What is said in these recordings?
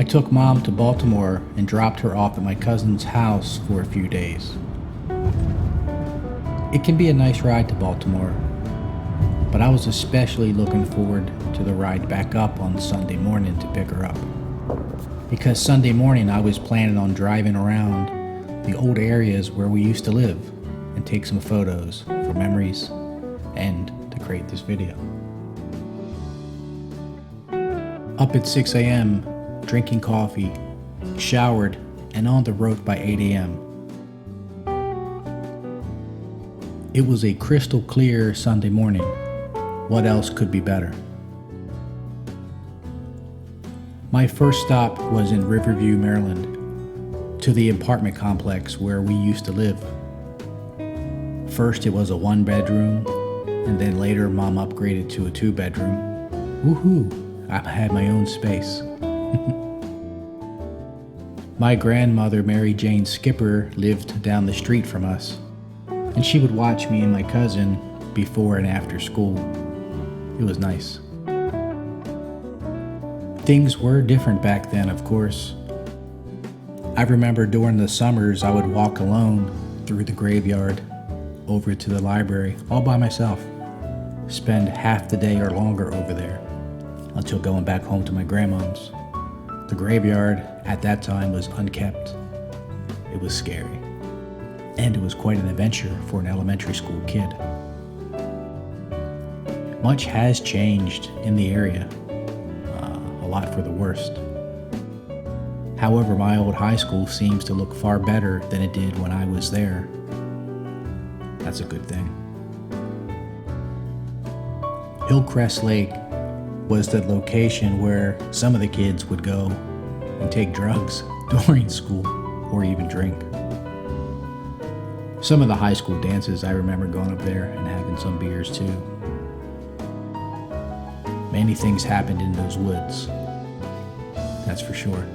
took Mom to Baltimore and dropped her off at my cousin's house for a few days. It can be a nice ride to Baltimore, but I was especially looking forward to the ride back up on Sunday morning to pick her up. Because Sunday morning I was planning on driving around the old areas where we used to live and take some photos for memories and to create this video. Up at 6 a.m., drinking coffee, showered, and on the road by 8 a.m. It was a crystal clear Sunday morning. What else could be better? My first stop was in Riverview, Maryland, to the apartment complex where we used to live. First it was a 1-bedroom, and then later Mom upgraded to a 2-bedroom. Woohoo! I had my own space. My grandmother, Mary Jane Skipper, lived down the street from us, and she would watch me and my cousin before and after school. It was nice. Things were different back then, of course. I remember during the summers I would walk alone through the graveyard over to the library all by myself, spend half the day or longer over there until going back home to my grandmom's. The graveyard at that time was unkept. It was scary, and it was quite an adventure for an elementary school kid. Much has changed in the area, a lot for the worst. However, my old high school seems to look far better than it did when I was there. That's a good thing. Hillcrest Lake was the location where some of the kids would go and take drugs during school or even drink. Some of the high school dances, I remember going up there and having some beers too. Many things happened in those woods, that's for sure.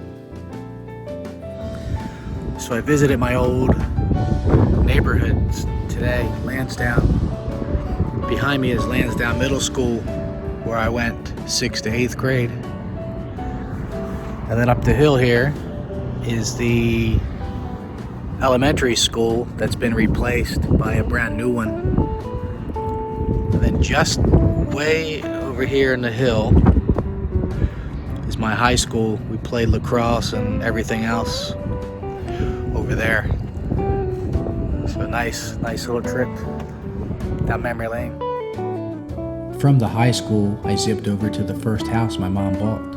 So I visited my old neighborhood today, Lansdowne. Behind me is Lansdowne Middle School, where I went 6th to 8th grade. And then up the hill here is the elementary school that's been replaced by a brand new one. And then just way over here in the hill is my high school. We played lacrosse and everything else over there. So a nice little trip down memory lane. From the high school, I zipped over to the first house my mom bought.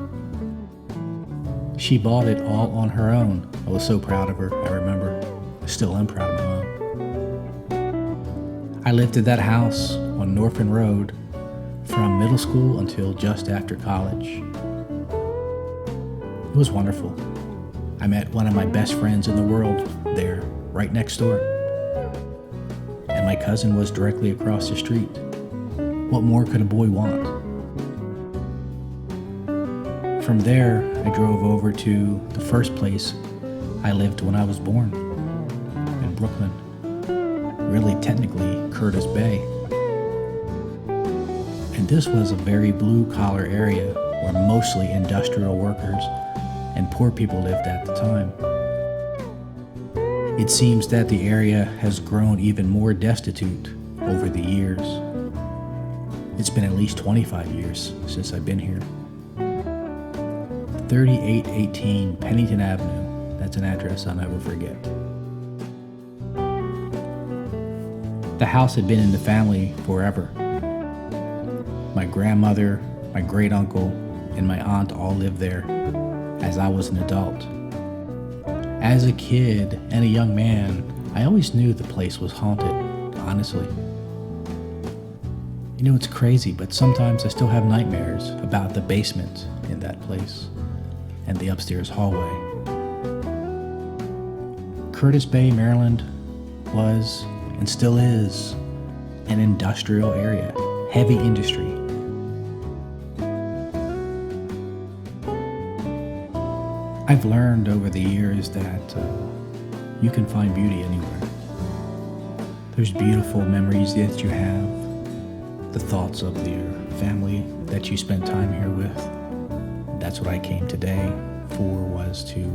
She bought it all on her own. I was so proud of her, I remember. I still am proud of my mom. I lived at that house on Norfolk Road from middle school until just after college. It was wonderful. I met one of my best friends in the world there, right next door. And my cousin was directly across the street. What more could a boy want? From there, I drove over to the first place I lived when I was born, in Brooklyn. Really, technically, Curtis Bay. And this was a very blue-collar area where mostly industrial workers and poor people lived at the time. It seems that the area has grown even more destitute over the years. It's been at least 25 years since I've been here. 3818 Pennington Avenue, that's an address I'll never forget. The house had been in the family forever. My grandmother, my great uncle, and my aunt all lived there as I was an adult. As a kid and a young man, I always knew the place was haunted, honestly. You know, it's crazy, but sometimes I still have nightmares about the basement in that place and the upstairs hallway. Curtis Bay, Maryland was and still is an industrial area, heavy industry. I've learned over the years that you can find beauty anywhere. There's beautiful memories that you have, the thoughts of your family that you spent time here with. That's what I came today before was to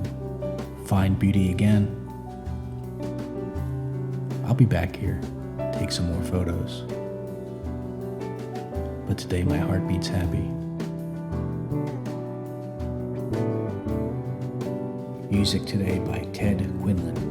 find beauty again. I'll be back here, take some more photos. But today my heart beats happy. Music today by Ted Quinlan.